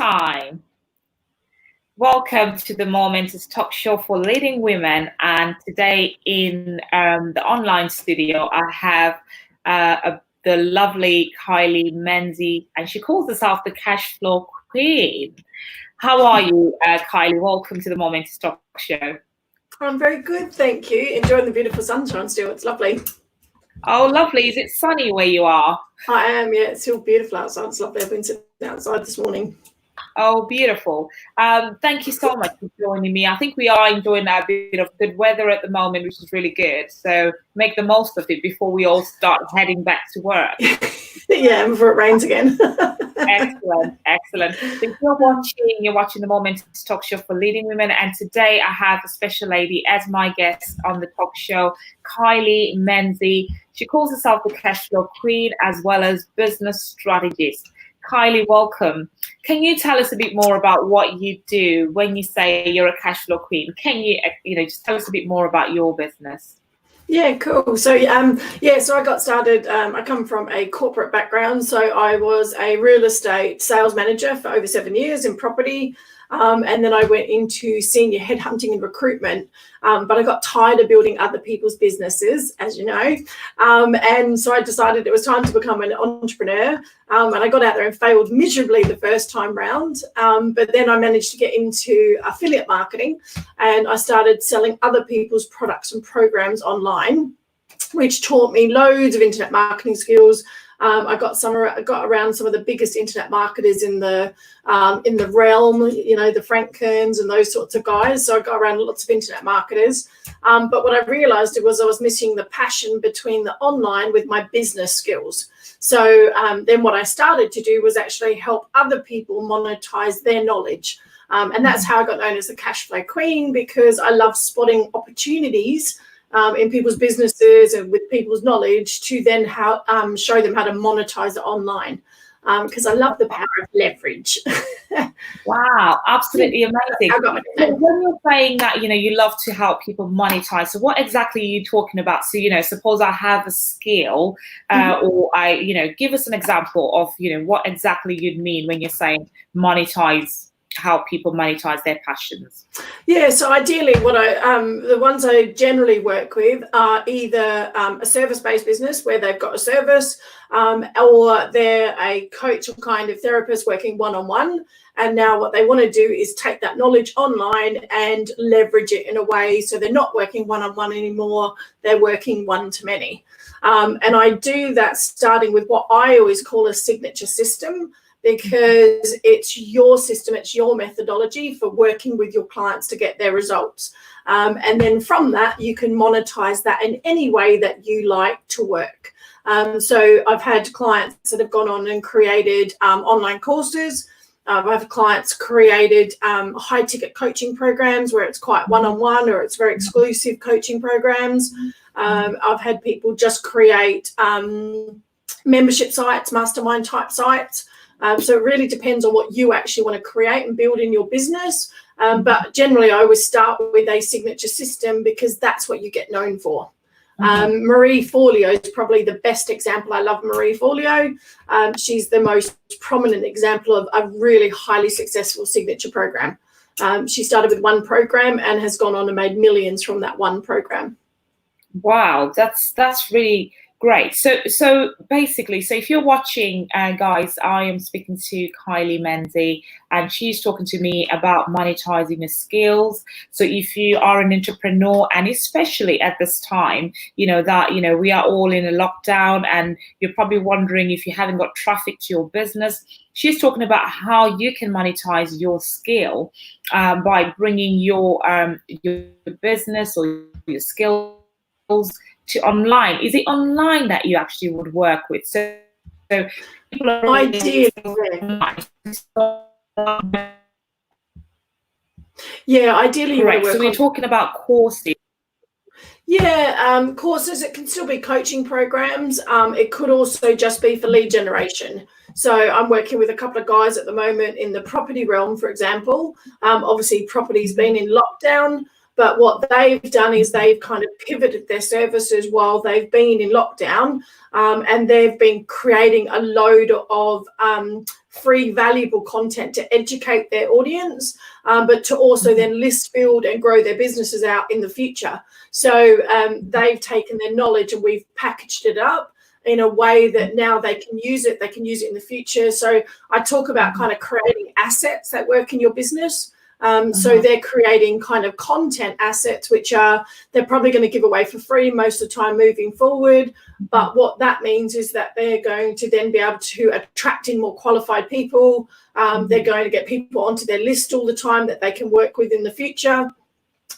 time. Welcome to the Momentors talk show for leading women. And today in the online studio, I have the lovely Kylie Menz, and she calls herself the cash flow queen. How are you, Kylie? Welcome to the Momentors talk show. I'm very good, thank you. Enjoying the beautiful sunshine still. It's lovely. Oh, lovely. Is it sunny where you are? I am, yeah. It's still beautiful outside. It's lovely. I've been sitting outside this morning. Oh, beautiful. Thank you so much for joining me. I think we are enjoying that bit of good weather at the moment, which is really good. So make the most of it before we all start heading back to work. Yeah, before it rains again. Excellent, excellent. So if you're watching the Momentors talk show for leading women, and today I have a special lady as my guest on the talk show, Kylie Menz. She calls herself the cash flow queen as well as business strategist. Kylie, welcome. Can you tell us a bit more about what you do when you say you're a cash flow queen? Can you, just tell us a bit more about your business? Yeah, cool. So, so I got started. I come from a corporate background. So I was a real estate sales manager for over 7 years in property. And then I went into senior headhunting and recruitment, but I got tired of building other people's businesses, as you know. And so I decided it was time to become an entrepreneur. And I got out there and failed miserably the first time round. But then I managed to get into affiliate marketing, and I started selling other people's products and programs online, which taught me loads of internet marketing skills. I got around some of the biggest internet marketers in the realm, the Frank Kerns and those sorts of guys. So I got around lots of internet marketers. But what I realized was I was missing the passion between the online with my business skills. So then what I started to do was actually help other people monetize their knowledge. And that's how I got known as the cash flow queen, because I love spotting opportunities in people's businesses and with people's knowledge to then show them how to monetize it online, because I love the power of leverage. Wow, absolutely amazing. So when you're saying that, you love to help people monetize, so what exactly are you talking about? So, suppose I have a skill or give us an example of, what exactly you'd mean when you're saying monetize, help people monetize their passions. Yeah, so ideally the ones I generally work with are either a service-based business where they've got a service, or they're a coach or kind of therapist working one-on-one. And now what they want to do is take that knowledge online and leverage it in a way so they're not working one-on-one anymore, they're working one-to-many. And I do that starting with what I always call a signature system, because it's your system, it's your methodology for working with your clients to get their results. And then from that, you can monetize that in any way that you like to work. So I've had clients that have gone on and created online courses. I've clients created high ticket coaching programs where it's quite one-on-one, or it's very exclusive coaching programs. I've had people just create membership sites, mastermind type sites. So it really depends on what you actually want to create and build in your business. But generally, I always start with a signature system because that's what you get known for. Marie Forleo is probably the best example. I love Marie Forleo. She's the most prominent example of a really highly successful signature program. She started with one program and has gone on and made millions from that one program. Wow, that's really great. So basically, if you're watching, guys, I am speaking to Kylie Menz, and she's talking to me about monetizing the skills. So if you are an entrepreneur, and especially at this time, we are all in a lockdown, and you're probably wondering if you haven't got traffic to your business. She's talking about how you can monetize your skill by bringing your business or your skills to online. Is it online that you actually would work with? So people are ideally. Yeah, ideally. Correct. So we're talking about courses. Yeah, courses. It can still be coaching programs. It could also just be for lead generation. So I'm working with a couple of guys at the moment in the property realm, for example. Obviously, property's been in lockdown. But what they've done is they've kind of pivoted their services while they've been in lockdown, and they've been creating a load of free, valuable content to educate their audience, but to also then list, build, and grow their businesses out in the future. So they've taken their knowledge and we've packaged it up in a way that now they can use it in the future. So I talk about kind of creating assets that work in your business. So they're creating kind of content assets, which they're probably going to give away for free most of the time moving forward. But what that means is that they're going to then be able to attract in more qualified people. They're going to get people onto their list all the time that they can work with in the future.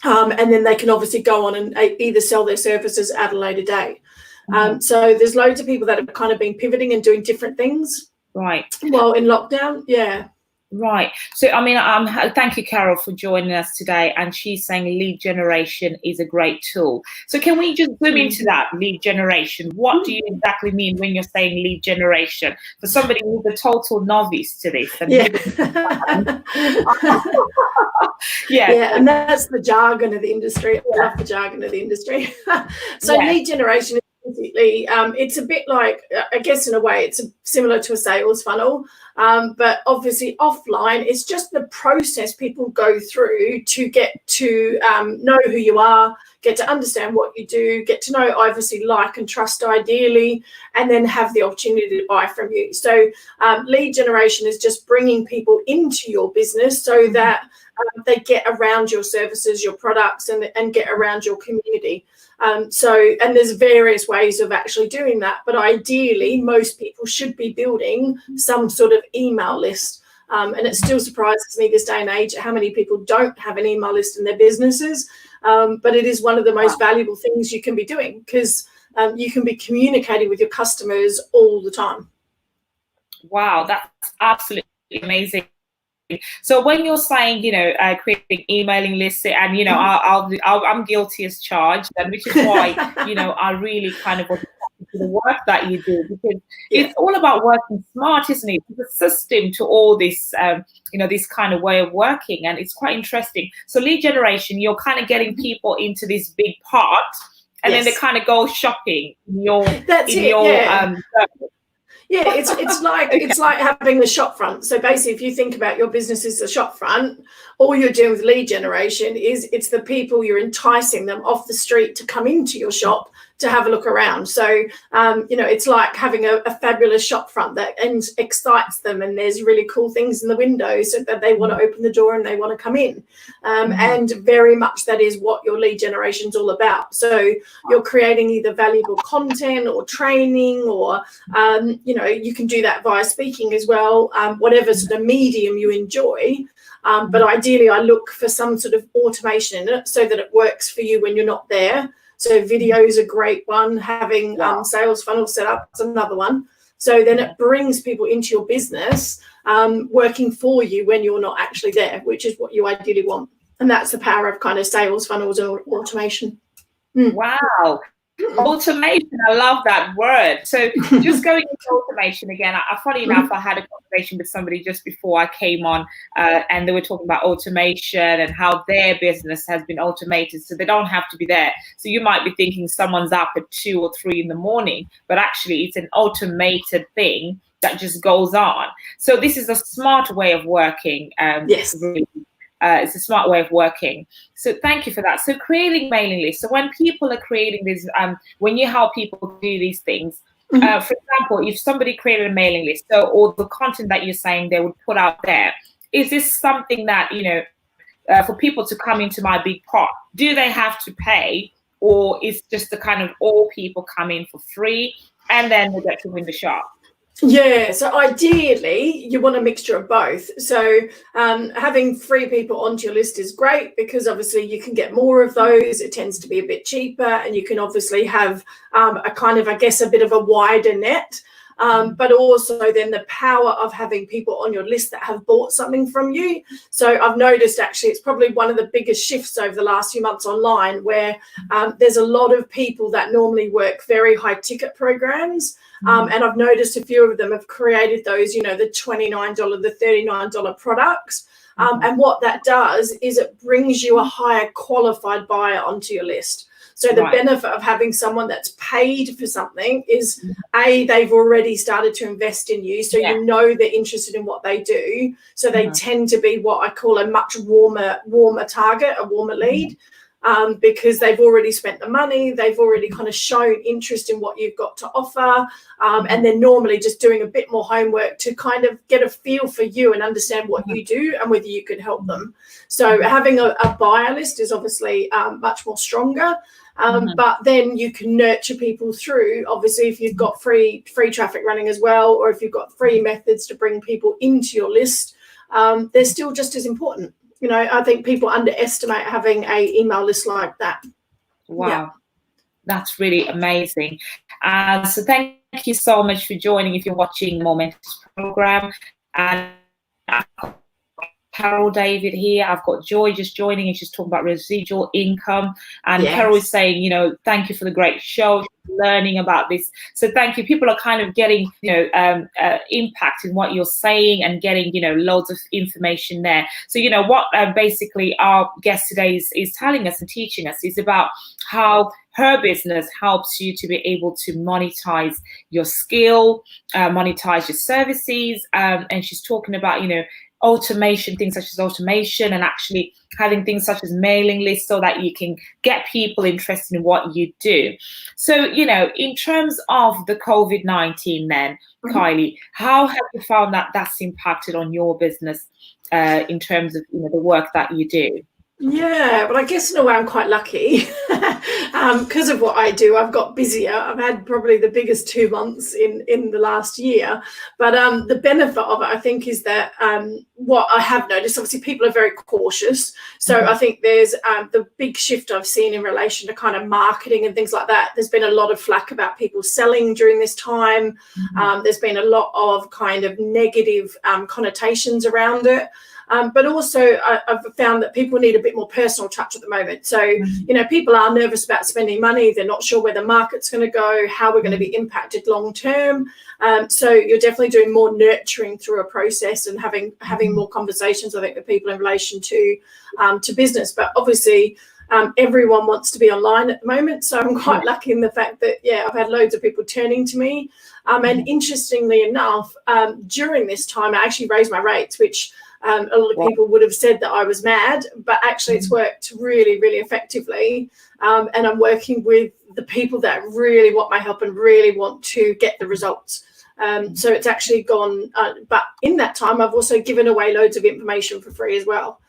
And then they can obviously go on and either sell their services at a later date. So there's loads of people that have kind of been pivoting and doing different things. Right. While in lockdown. Yeah. Right. So, I mean, thank you, Carol, for joining us today. And she's saying lead generation is a great tool. So can we just zoom into that lead generation? What do you exactly mean when you're saying lead generation? For somebody who's a total novice to this. And yeah, and that's the jargon of the industry. I love the jargon of the industry. So lead generation is basically, it's a bit like, I guess in a way, it's similar to a sales funnel. But obviously offline, it's just the process people go through to get to know who you are, get to understand what you do, get to know, obviously, like and trust ideally, and then have the opportunity to buy from you. So lead generation is just bringing people into your business so that they get around your services, your products, and get around your community. And there's various ways of actually doing that, but ideally most people should be building some sort of email list, and it still surprises me this day and age how many people don't have an email list in their businesses, but it is one of the most valuable things you can be doing, because you can be communicating with your customers all the time. Wow, that's absolutely amazing. So when you're saying, creating emailing lists, and I'm guilty as charged, and which is why I really kind of want to to the work that you do, because it's all about working smart, isn't it? There's a system to all this, this kind of way of working, and it's quite interesting. So lead generation, you're kind of getting people into this big pot, and then they kind of go shopping in your Yeah, it's like having the shop front. So basically, if you think about your business as a shop front, all you're doing with lead generation is it's the people, you're enticing them off the street to come into your shop to have a look around. So, it's like having a fabulous shop front that excites them, and there's really cool things in the windows so that they want to open the door and they want to come in. And very much that is what your lead generation is all about. So you're creating either valuable content or training, or, you can do that via speaking as well, whatever sort of medium you enjoy. But ideally, I look for some sort of automation in it so that it works for you when you're not there. So video is a great one. Having sales funnel set up is another one. So then it brings people into your business, working for you when you're not actually there, which is what you ideally want. And that's the power of kind of sales funnels and automation. Wow. Automation, I love that word. So just going into automation again, funny enough, I had a conversation with somebody just before I came on, and they were talking about automation and how their business has been automated so they don't have to be there. So you might be thinking someone's up at 2 or 3 in the morning, but actually it's an automated thing that just goes on. So this is a smart way of working. Yes. Really. It's a smart way of working. So thank you for that. So creating mailing lists. So when people are creating this, when you help people do these things, for example, if somebody created a mailing list, or the content that you're saying they would put out there, is this something that, for people to come into my big pot, do they have to pay, or is just the kind of all people come in for free and then they get to win the shop? Yeah, so ideally you want a mixture of both. So having free people onto your list is great, because obviously you can get more of those. It tends to be a bit cheaper, and you can obviously have a kind of, I guess, a bit of a wider net. But also then the power of having people on your list that have bought something from you. So I've noticed actually it's probably one of the biggest shifts over the last few months online, where there's a lot of people that normally work very high ticket programs, And I've noticed a few of them have created those, you know, the $29, the $39 products. And what that does is it brings you a higher qualified buyer onto your list. So the benefit of having someone that's paid for something is they've already started to invest in you. So you know they're interested in what they do. So they tend to be what I call a much warmer target, a warmer lead. Because they've already spent the money, they've already kind of shown interest in what you've got to offer, and they're normally just doing a bit more homework to kind of get a feel for you and understand what you do and whether you can help them. So having a buyer list is obviously much more stronger, but then you can nurture people through, obviously, if you've got free traffic running as well, or if you've got free methods to bring people into your list, they're still just as important. You know, I think people underestimate having a email list like that. Wow, that's really amazing. So thank you so much for joining. If you're watching Momentors program, and Carol David here. I've got Joy just joining, and she's talking about residual income. And Carol is saying, you know, thank you for the great show, learning about this. So thank you. People are kind of getting, you know, impact in what you're saying and getting, you know, loads of information there. So, you know, what basically our guest today is telling us and teaching us is about how her business helps you to be able to monetize your skill, monetize your services. And she's talking about, you know, automation, things such as automation, and actually having things such as mailing lists so that you can get people interested in what you do. So, you know, in terms of the COVID-19 then, Kylie, how have you found that that's impacted on your business in terms of, you know, the work that you do? Yeah, well, I guess in a way I'm quite lucky because of what I do. I've got busier. I've had probably the biggest 2 months in the last year. But the benefit of it, I think, is that what I have noticed, obviously, people are very cautious. So I think there's the big shift I've seen in relation to kind of marketing and things like that. There's been a lot of flack about people selling during this time. There's been a lot of kind of negative connotations around it. But also I've found that people need a bit more personal touch at the moment. So, you know, people are nervous about spending money. They're not sure where the market's going to go, how we're going to be impacted long term. So you're definitely doing more nurturing through a process and having more conversations, I think, with people in relation to business. But obviously, everyone wants to be online at the moment. So I'm quite lucky in the fact that, I've had loads of people turning to me. And interestingly enough, during this time, I actually raised my rates, which a lot of people would have said that I was mad, but actually it's worked really, really effectively. And I'm working with the people that really want my help and really want to get the results. So it's actually gone. But in that time, I've also given away loads of information for free as well.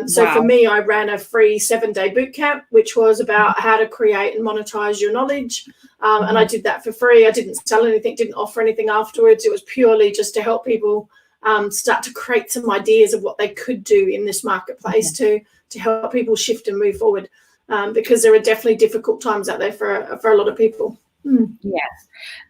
So for me, I ran a free 7-day bootcamp, which was about how to create and monetize your knowledge. And I did that for free. I didn't sell anything, didn't offer anything afterwards. It was purely just to help people start to create some ideas of what they could do in this marketplace to help people shift and move forward, because there are definitely difficult times out there for a lot of people. Yes,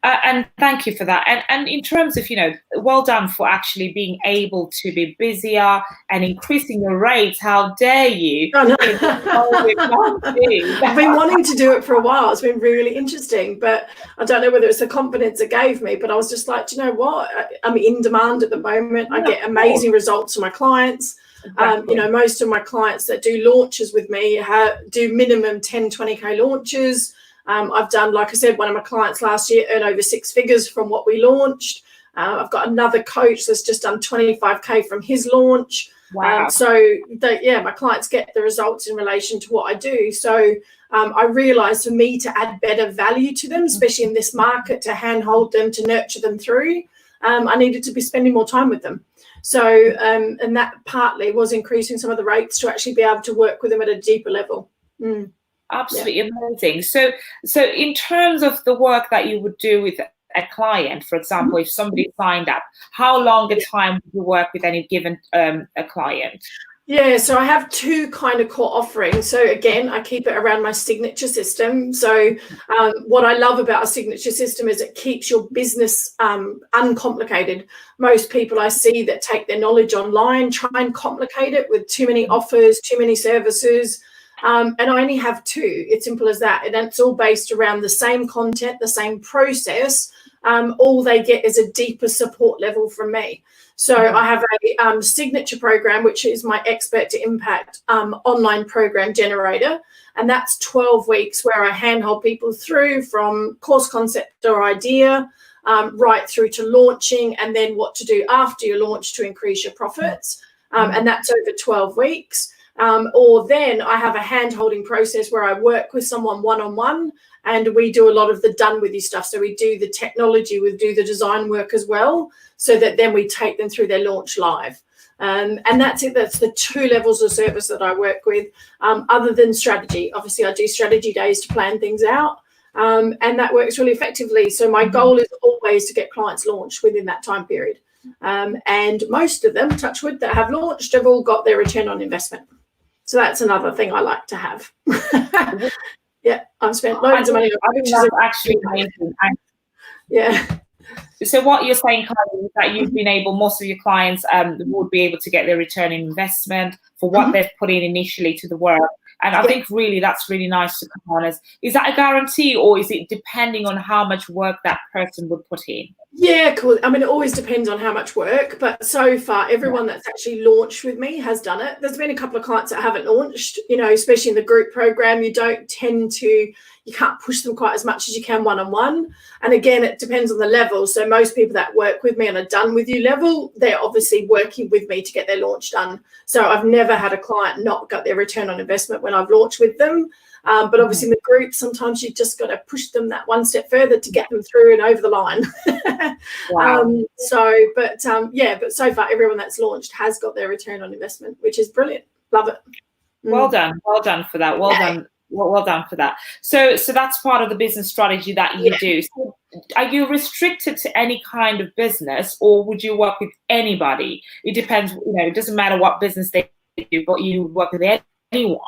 and thank you for that. And in terms of, you know, well done for actually being able to be busier and increasing your rates. How dare you? Oh, no. I've been wanting to do it for a while. It's been really interesting, but I don't know whether it's the confidence it gave me, but I was just like, do you know what? I'm in demand at the moment. I get amazing results from my clients. You know, most of my clients that do launches with me do minimum 10, 20K launches. I've done, like I said, one of my clients last year earned over 6 figures from what we launched. I've got another coach that's just done 25K from his launch. Wow. So my clients get the results in relation to what I do. So I realized for me to add better value to them, especially in this market, to handhold them, to nurture them through, I needed to be spending more time with them. So, and that partly was increasing some of the rates to actually be able to work with them at a deeper level. Absolutely amazing. So in terms of the work that you would do with a client, for example, if somebody signed up, how long a time would you work with any given a client? Yeah, so I have 2 kind of core offerings. So again, I keep it around my signature system. So what I love about a signature system is it keeps your business uncomplicated. Most people I see that take their knowledge online try and complicate it with too many offers, too many services. And I only have 2. It's simple as that. And it's all based around the same content, the same process, all they get is a deeper support level from me. So I have a signature program, which is my Expert to Impact online program generator. And that's 12 weeks where I handhold people through from course concept or idea right through to launching, and then what to do after you launch to increase your profits. And that's over 12 weeks. Or then I have a hand-holding process where I work with someone one-on-one, and we do a lot of the done with you stuff. So we do the technology, we do the design work as well, so that then we take them through their launch live. And that's it. That's the 2 levels of service that I work with, other than strategy. Obviously, I do strategy days to plan things out, and that works really effectively. So my goal is always to get clients launched within that time period. And most of them, touch wood, that have launched have all got their return on investment. So that's another thing I like to have. Yeah, I've spent loads of money on I think that's actually amazing. Yeah. So what you're saying, Kylie, is that you've been able, most of your clients would be able to get their return on investment for what they've put in initially to the work. And I think really that's really nice to come on as. Is that a guarantee, or is it depending on how much work that person would put in? Yeah, cool. I mean, it always depends on how much work, but so far everyone that's actually launched with me has done it. There's been a couple of clients that haven't launched, you know, especially in the group program. You can't push them quite as much as you can one-on-one. And again, it depends on the level. So most people that work with me on a done with you level, they're obviously working with me to get their launch done. So I've never had a client not got their return on investment when I've launched with them. But obviously in the group, sometimes you just got to push them that one step further to get them through and over the line. Wow. But so far everyone that's launched has got their return on investment, which is brilliant. Love it. Well done for that. Well done for that. So that's part of the business strategy that you do. So are you restricted to any kind of business, or would you work with anybody? It depends. You know, it doesn't matter what business they do, but you work with anyone.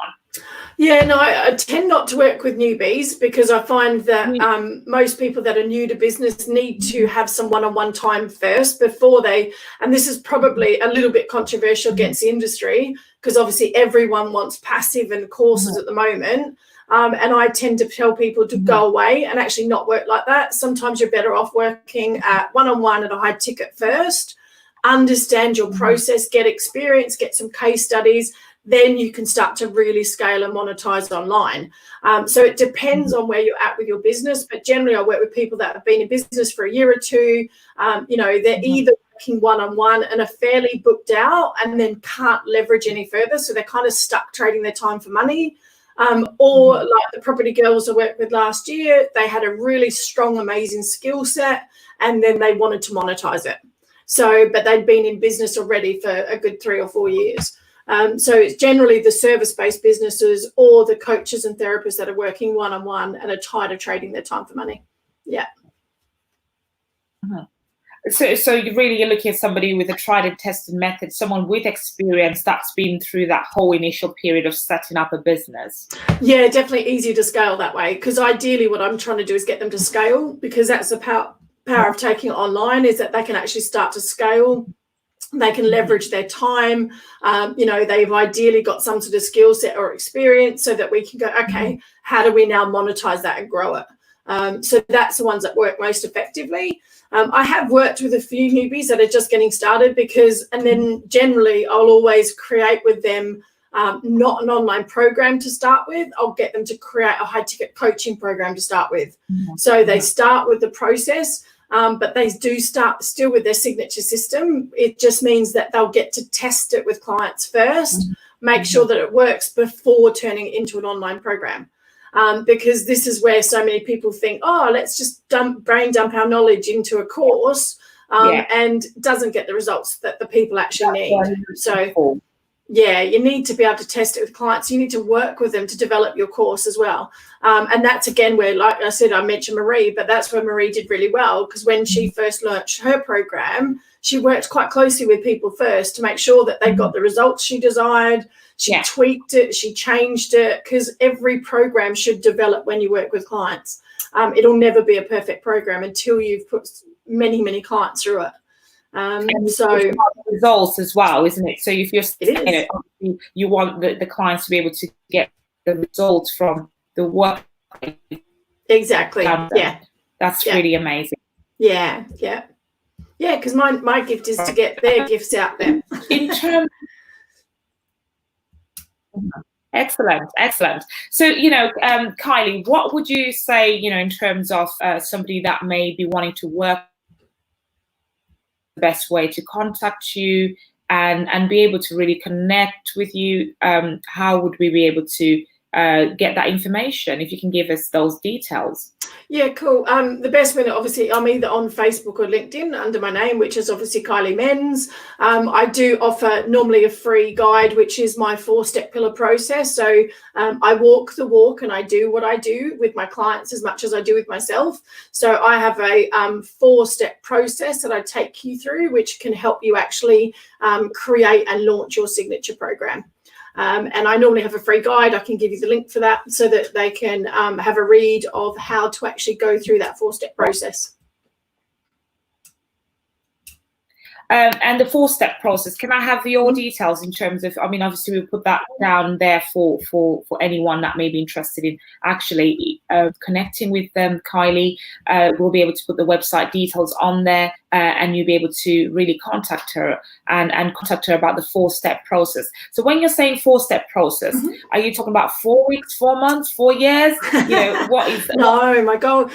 Yeah, no, I tend not to work with newbies, because I find that most people that are new to business need to have some one-on-one time first before they, and this is probably a little bit controversial against the industry, because obviously everyone wants passive and courses at the moment. And I tend to tell people to go away and actually not work like that. Sometimes you're better off working at one-on-one at a high ticket first, understand your process, get experience, get some case studies. Then you can start to really scale and monetize online. So it depends on where you're at with your business, but generally I work with people that have been in business for a year or two. They're either working one-on-one and are fairly booked out and then can't leverage any further. So they're kind of stuck trading their time for money. Or like the property girls I worked with last year, they had a really strong, amazing skill set, and then they wanted to monetize it. But they'd been in business already for a good 3 or 4 years. So it's generally the service-based businesses or the coaches and therapists that are working one-on-one and are tired of trading their time for money. Yeah. So you're looking at somebody with a tried and tested method, someone with experience that's been through that whole initial period of setting up a business. Yeah, definitely easier to scale that way, because ideally what I'm trying to do is get them to scale, because that's the power of taking it online, is that they can actually start to scale. They can leverage their time. They've ideally got some sort of skill set or experience, so that we can go, okay, how do we now monetize that and grow it? So that's the ones that work most effectively. I have worked with a few newbies that are just getting started, and then generally I'll always create with them not an online program to start with. I'll get them to create a high ticket coaching program to start with. So they start with the process. But they do start still with their signature system. It just means that they'll get to test it with clients first, make sure that it works before turning it into an online program. Because this is where so many people think, oh, let's just brain dump our knowledge into a course, and doesn't get the results that the people actually need. So yeah, you need to be able to test it with clients. You need to work with them to develop your course as well. And that's, again, where, like I said, I mentioned Marie, but that's where Marie did really well, because when she first launched her program, she worked quite closely with people first to make sure that they got the results she desired. She tweaked it, she changed it, because every program should develop when you work with clients. It'll never be a perfect program until you've put many, many clients through it. And so results as well, isn't it? So if you're you want the clients to be able to get the results from the work. Exactly. That's really amazing. Yeah, yeah. Yeah, because my gift is to get their gifts out there. In terms, excellent, excellent. So, Kylie, what would you say, in terms of somebody that may be wanting to work, the best way to contact you and be able to really connect with you? How would we be able to get that information? If you can give us those details. Yeah, cool. The best way, obviously, I'm either on Facebook or LinkedIn under my name, which is obviously Kylie Menz. I do offer normally a free guide, which is my 4-step pillar process. So I walk the walk and I do what I do with my clients as much as I do with myself. So I have a 4-step process that I take you through, which can help you actually create and launch your signature program. And I normally have a free guide. I can give you the link for that so that they can have a read of how to actually go through that 4-step process. And the 4-step process, can I have your details in terms of, obviously we'll put that down there for anyone that may be interested in actually connecting with them, Kylie. We'll be able to put the website details on there and you'll be able to really contact her and contact her about the 4-step process. So when you're saying 4-step process, are you talking about 4 weeks, 4 months, 4 years? What is No, my goal,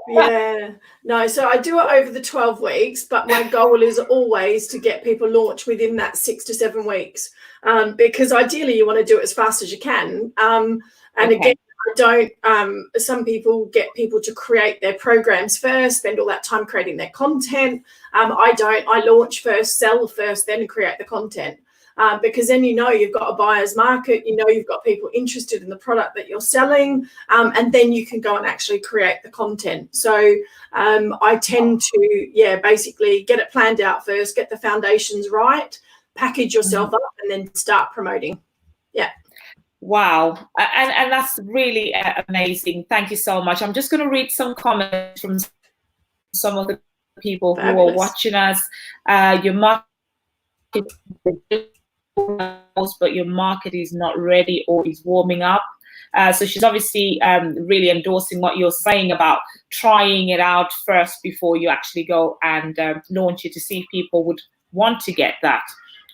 yeah. No, so I do it over the 12 weeks, but my goal is always to get people launched within that 6 to 7 weeks, because ideally you want to do it as fast as you can. And again, I don't, some people get people to create their programs first, spend all that time creating their content. I don't, I launch first, sell first, then create the content. Because then you've got a buyer's market, you've got people interested in the product that you're selling, and then you can go and actually create the content. So I tend to, basically get it planned out first, get the foundations right, package yourself up, and then start promoting. Yeah. Wow. And that's really amazing. Thank you so much. I'm just going to read some comments from some of the people who are watching us. Your market, but your market is not ready or is warming up. So she's obviously really endorsing what you're saying about trying it out first before you actually go and launch it, to see if people would want to get that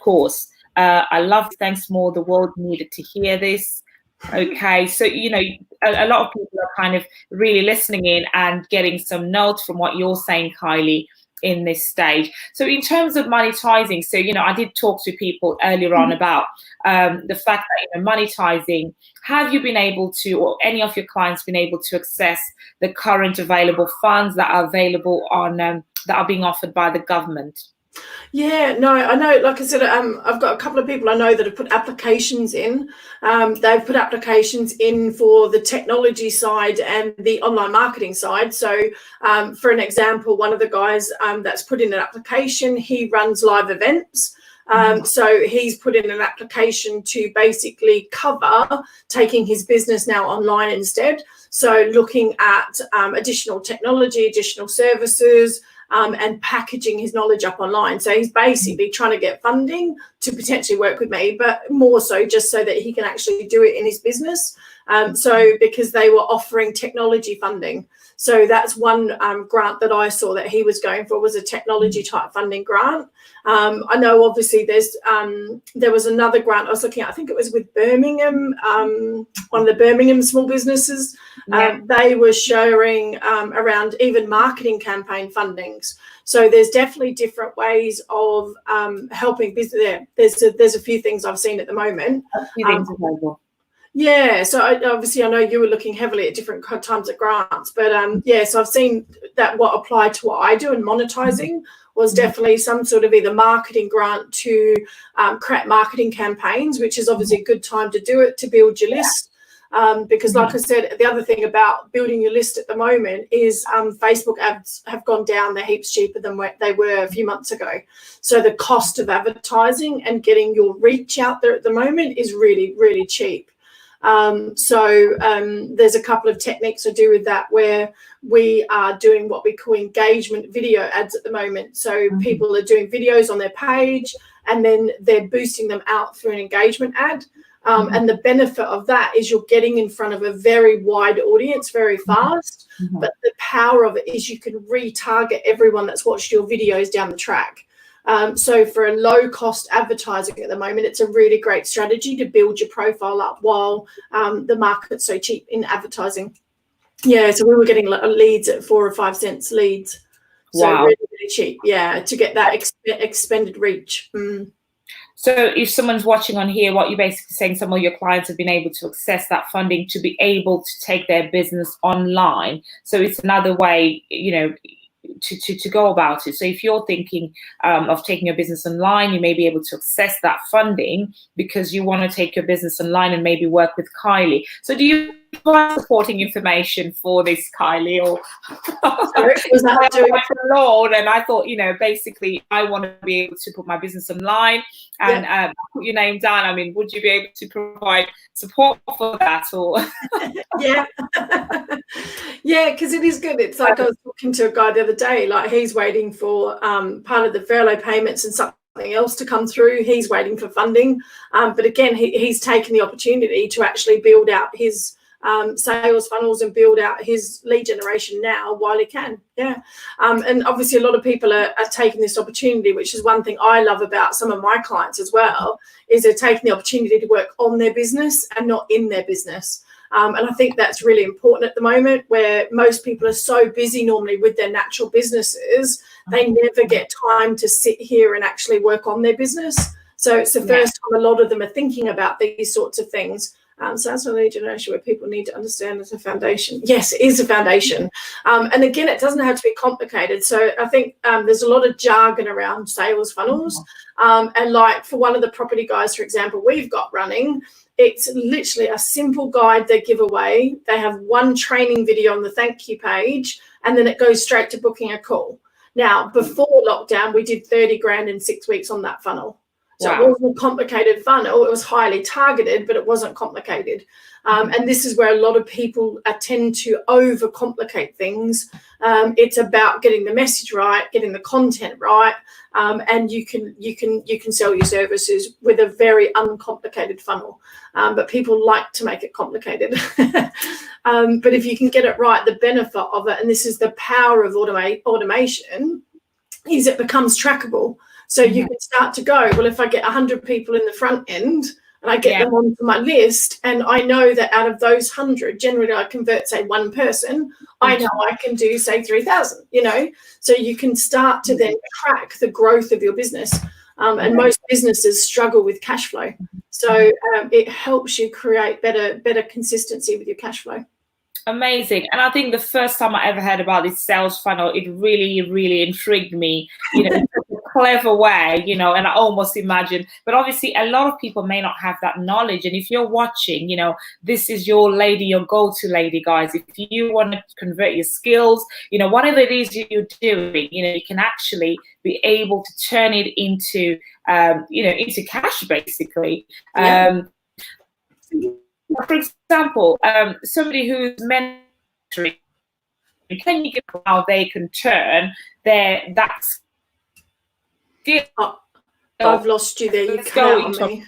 course. I love it. Thanks more. The world needed to hear this. Okay, so a lot of people are kind of really listening in and getting some notes from what you're saying, Kylie, in this stage. So in terms of monetizing, so I did talk to people earlier on about the fact that monetizing, have you been able to, or any of your clients been able to access the current available funds that are available on that are being offered by the government? Yeah, no, I know, like I said, I've got a couple of people I know that have put applications in. They've put applications in for the technology side and the online marketing side. So for an example, one of the guys that's put in an application, he runs live events. So he's put in an application to basically cover taking his business now online instead. So looking at additional technology, additional services, and packaging his knowledge up online. So he's basically trying to get funding to potentially work with me, but more so just so that he can actually do it in his business. So because they were offering technology funding. So that's one grant that I saw that he was going for, was a technology type funding grant. I know obviously there was another grant I was looking at, I think it was with Birmingham, one of the Birmingham small businesses. They were sharing around even marketing campaign fundings. So there's definitely different ways of helping business. There's a few things I've seen at the moment. Yeah, so obviously I know you were looking heavily at different times of grants, but so I've seen that what applied to what I do in monetizing was definitely some sort of either marketing grant to create marketing campaigns, which is obviously a good time to do it, to build your list. Because like I said, the other thing about building your list at the moment is Facebook ads have gone down. They're heaps cheaper than what they were a few months ago. So the cost of advertising and getting your reach out there at the moment is really, really cheap. There's a couple of techniques I do with that, where we are doing what we call engagement video ads at the moment. So people are doing videos on their page, and then they're boosting them out through an engagement ad. And the benefit of that is you're getting in front of a very wide audience very fast. But the power of it is you can retarget everyone that's watched your videos down the track. So for a low cost advertising at the moment, it's a really great strategy to build your profile up while the market's so cheap in advertising. Yeah, so we were getting leads at 4 or 5 cents leads. So really, really cheap, to get that expended reach. So if someone's watching on here, what you're basically saying, some of your clients have been able to access that funding to be able to take their business online. So it's another way, to go about it. So if you're thinking of taking your business online, you may be able to access that funding because you want to take your business online and maybe work with Kylie. So do you provide supporting information for this, Kylie? Or was that Lord? And I thought, basically I want to be able to put my business online and put your name down. I mean, would you be able to provide support for that? Or because it is good. It's like I was talking to a guy the other day, like he's waiting for part of the furlough payments and something else to come through. He's waiting for funding. But again, he's taken the opportunity to actually build out his sales funnels and build out his lead generation now while he can. And obviously a lot of people are taking this opportunity, which is one thing I love about some of my clients as well, is they're taking the opportunity to work on their business and not in their business. And I think that's really important at the moment, where most people are so busy normally with their natural businesses, they never get time to sit here and actually work on their business. So it's the first time a lot of them are thinking about these sorts of things. So that's a lead generation where people need to understand as a foundation. Yes, it is a foundation. And again, it doesn't have to be complicated. So I think there's a lot of jargon around sales funnels. And like for one of the property guys, for example, we've got running, it's literally a simple guide they give away. They have one training video on the thank you page, and then it goes straight to booking a call. Now, before lockdown, we did 30 grand in 6 weeks on that funnel. So it wasn't a complicated funnel. It was highly targeted, but it wasn't complicated. And this is where a lot of people tend to overcomplicate things. It's about getting the message right, getting the content right, and you can sell your services with a very uncomplicated funnel. But people like to make it complicated. But if you can get it right, the benefit of it, and this is the power of automation, is it becomes trackable. So you can start to go, well, if I get 100 people in the front end and I get them onto my list, and I know that out of those 100, generally I convert, say, one person, I know I can do, say, 3,000, So you can start to then track the growth of your business. And most businesses struggle with cash flow. So it helps you create better consistency with your cash flow. Amazing. And I think the first time I ever heard about this sales funnel, it really, really intrigued me, in a clever way, and I almost imagine, but obviously a lot of people may not have that knowledge. And if you're watching, this is your go-to lady, guys. If you want to convert your skills, whatever it is you're doing, you can actually be able to turn it into, into cash, basically. For example, somebody who's mentoring, can you give how they can turn that skill? I've lost you there. You cut out on me.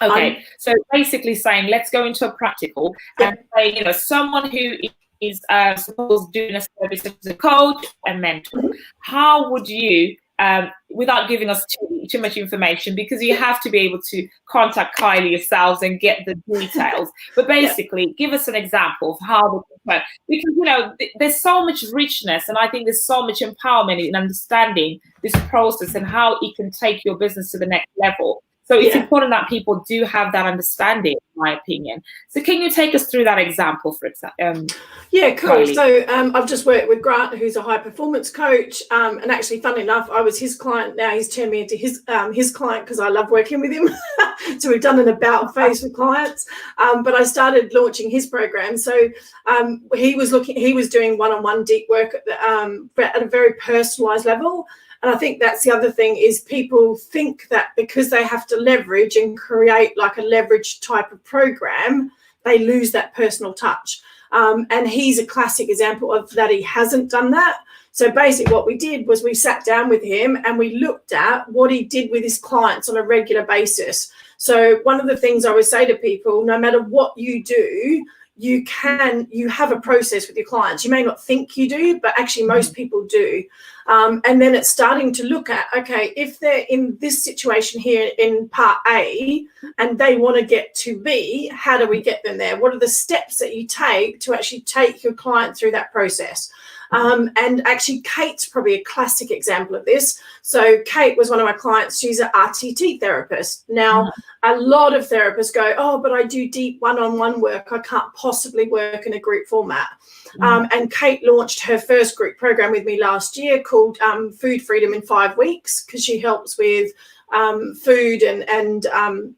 Okay, so basically saying, let's go into a practical and say, someone who is supposed doing a service as a coach and mentor, how would you, without giving us too much information, because you have to be able to contact Kylie yourselves and get the details, but basically give us an example of how they can, because there's so much richness, and I think there's so much empowerment in understanding this process and how it can take your business to the next level. So it's important that people do have that understanding, in my opinion. So can you take us through that example, for example? Yeah, cool. Kylie. So I've just worked with Grant, who's a high performance coach. And actually, funnily enough, I was his client. Now he's turned me into his client because I love working with him. So we've done an about face with clients. But I started launching his program. So he was doing one-on-one deep work at a very personalized level. And I think that's the other thing, is people think that because they have to leverage and create like a leverage type of program, they lose that personal touch. And he's a classic example of that. He hasn't done that. So basically what we did was we sat down with him and we looked at what he did with his clients on a regular basis. So one of the things I always say to people, no matter what you do, you have a process with your clients. You may not think you do, but actually most people do. And then it's starting to look at, okay, if they're in this situation here in part A and they want to get to B, how do we get them there? What are the steps that you take to actually take your client through that process? And actually, Kate's probably a classic example of this. So Kate was one of my clients. She's an RTT therapist. Now, a lot of therapists go, oh, but I do deep one-on-one work. I can't possibly work in a group format. And Kate launched her first group program with me last year called Food Freedom in 5 Weeks, because she helps with food and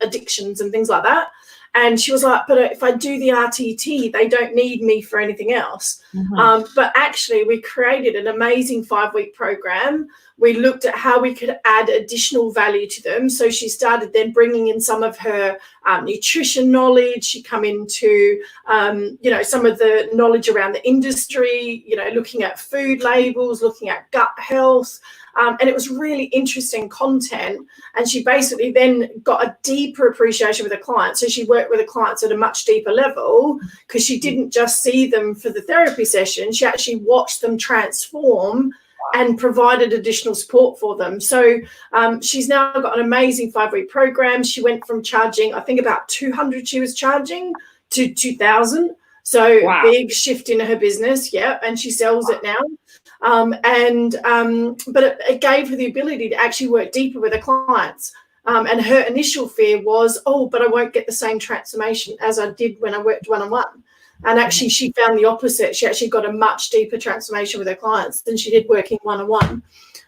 addictions and things like that. And she was like, but if I do the RTT, they don't need me for anything else. But actually, we created an amazing 5-week program. We looked at how we could add additional value to them. So she started then bringing in some of her nutrition knowledge. She come into, some of the knowledge around the industry, looking at food labels, looking at gut health. And it was really interesting content. And she basically then got a deeper appreciation with her clients. So she worked with the clients at a much deeper level, because she didn't just see them for the therapy session. She actually watched them transform and provided additional support for them. So she's now got an amazing 5-week program. She went from charging, I think about 200 she was charging, to 2,000. So big shift in her business. Yeah. And she sells it now. But it gave her the ability to actually work deeper with her clients. And her initial fear was, oh, but I won't get the same transformation as I did when I worked one-on-one. And actually, she found the opposite. She actually got a much deeper transformation with her clients than she did working one-on-one.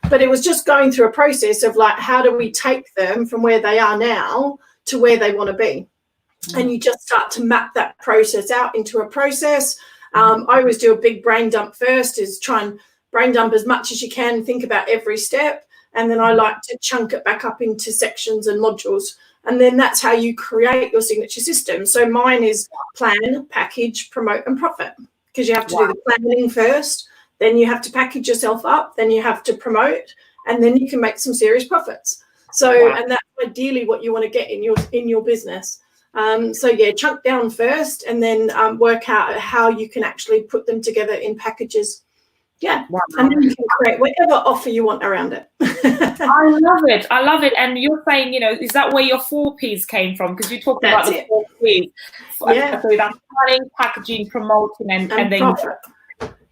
But it was just going through a process of like, how do we take them from where they are now to where they want to be? And you just start to map that process out into a process. I always do a big brain dump first, is try and brain dump as much as you can, think about every step. And then I like to chunk it back up into sections and modules. And then that's how you create your signature system. So mine is plan, package, promote, and profit, because you have to do the planning first, then you have to package yourself up, then you have to promote, and then you can make some serious profits. So, and that's ideally what you want to get in your business. Chunk down first, and then work out how you can actually put them together in packages. And then you can create whatever offer you want around it. I love it. And you're saying, is that where your 4 Ps came from? Because you talked about the 4 Ps. Yeah. So that's planning, packaging, promoting, and then profit.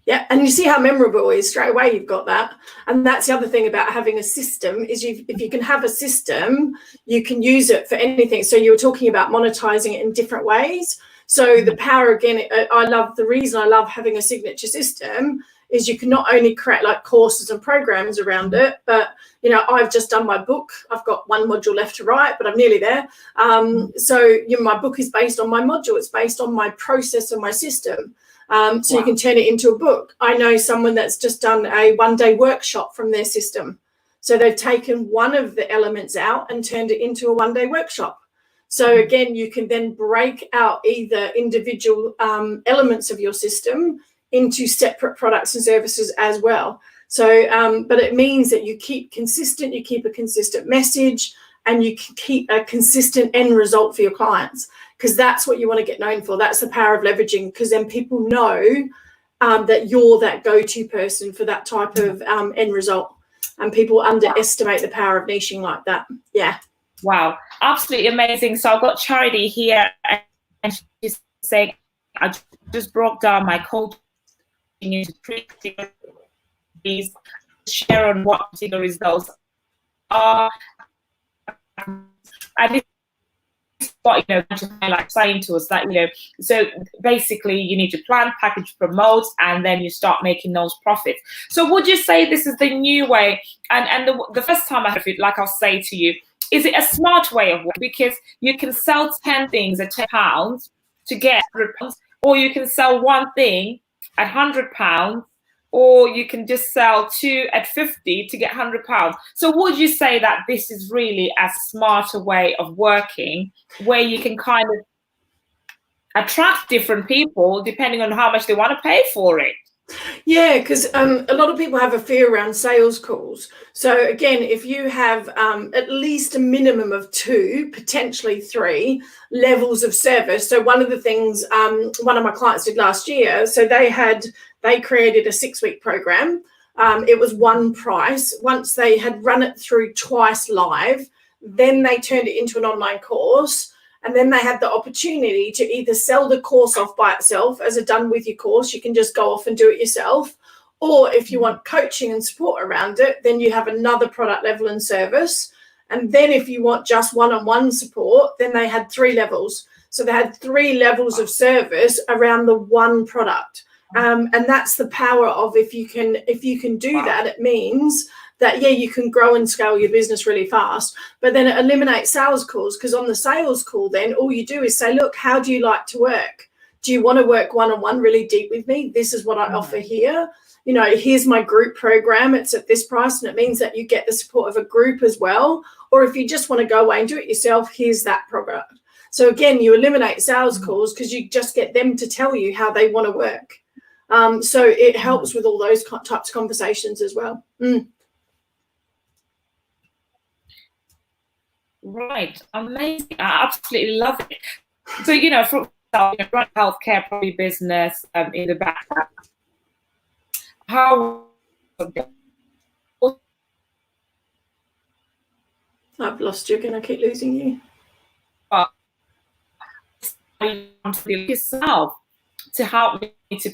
Yeah, and you see how memorable it is straight away. You've got that. And that's the other thing about having a system is if you can have a system, you can use it for anything. So you were talking about monetizing it in different ways. So the power, again, the reason I love having a signature system is you can not only create like courses and programs around it, but, I've just done my book. I've got 1 module left to write, but I'm nearly there. My book is based on my module. It's based on my process and my system. So you can turn it into a book. I know someone that's just done a 1-day workshop from their system. So they've taken one of the elements out and turned it into a 1-day workshop. So again, you can then break out either individual elements of your system into separate products and services as well. So, but it means that you keep consistent, you keep a consistent message, and you can keep a consistent end result for your clients, because that's what you want to get known for. That's the power of leveraging, because then people know that you're that go-to person for that type of end result, and people underestimate the power of niching like that. Yeah. Wow, absolutely amazing. So I've got Charity here, and she's saying, I just broke down my coaching into 3 categories, share on what particular results are. And it's what, like saying to us that, so basically you need to plan, package, promote, and then you start making those profits. So would you say this is the new way? And the first time I heard it, like I'll say to you, is it a smart way of working? Because you can sell 10 things at £10 to get £100, or you can sell one thing at £100, or you can just sell 2 at 50 to get £100. So would you say that this is really a smarter way of working, where you can kind of attract different people depending on how much they want to pay for it? Yeah, because a lot of people have a fear around sales calls. So again, if you have at least a minimum of 2, potentially 3 levels of service. So one of the things one of my clients did last year, so they created a 6-week program. It was one price. Once they had run it through twice live, then they turned it into an online course. And then they had the opportunity to either sell the course off by itself as a done with your course. You can just go off and do it yourself. Or if you want coaching and support around it, then you have another product level and service. And then if you want just one-on-one support, then they had 3 levels. So they had 3 levels of service around the one product. And that's the power of if you can do that, it means that, yeah, you can grow and scale your business really fast, but then it eliminates sales calls, because on the sales call, then all you do is say, look, how do you like to work? Do you want to work one-on-one really deep with me? This is what I offer here. You know, here's my group program. It's at this price, and it means that you get the support of a group as well. Or if you just want to go away and do it yourself, here's that product. So again, you eliminate sales calls because you just get them to tell you how they want to work. So it helps with all those types of conversations as well. Right, amazing. I absolutely love it. So, you know, for run healthcare probably business in the background. How? I've lost you again. I keep losing you. Yourself to help me to.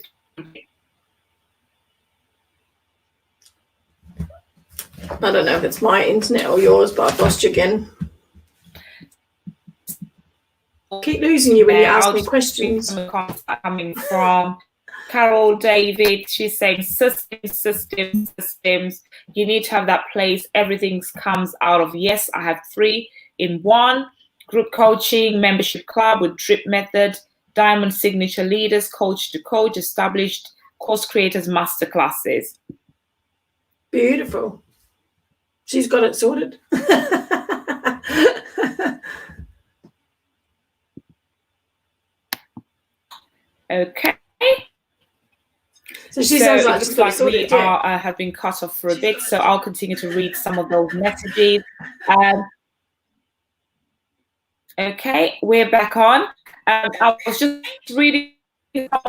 I don't know if it's my internet or yours, but I've lost you again. I keep losing you when you ask me questions. Coming from Carol David, she's saying systems. You need to have that place. Everything comes out of, yes, I have 3 in 1. Group coaching, membership club with drip method, diamond signature leaders, coach to coach, established course creators, masterclasses. Beautiful. She's got it sorted. Okay. So she sounds like she's got it sorted. We have been cut off for a bit, so I'll continue to read some of those messages. Okay, we're back on. I was just reading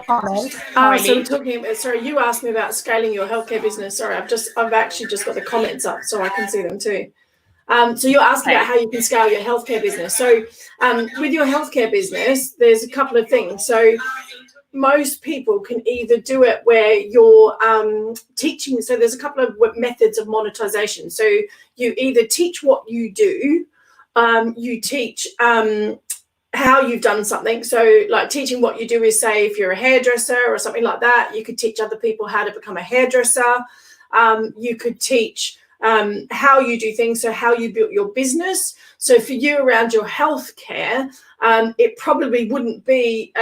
comments. So I'm talking about, sorry, you asked me about scaling your healthcare business. Sorry, I've actually just got the comments up so I can see them too. So you're asking about how you can scale your healthcare business. So with your healthcare business, there's a couple of things. So most people can either do it where you're teaching. So there's a couple of methods of monetization. So you either teach what you do, you teach how you've done something. So like teaching what you do is, say, if you're a hairdresser or something like that, you could teach other people how to become a hairdresser. You could teach how you do things, so how you built your business. So for you around your healthcare, it probably wouldn't be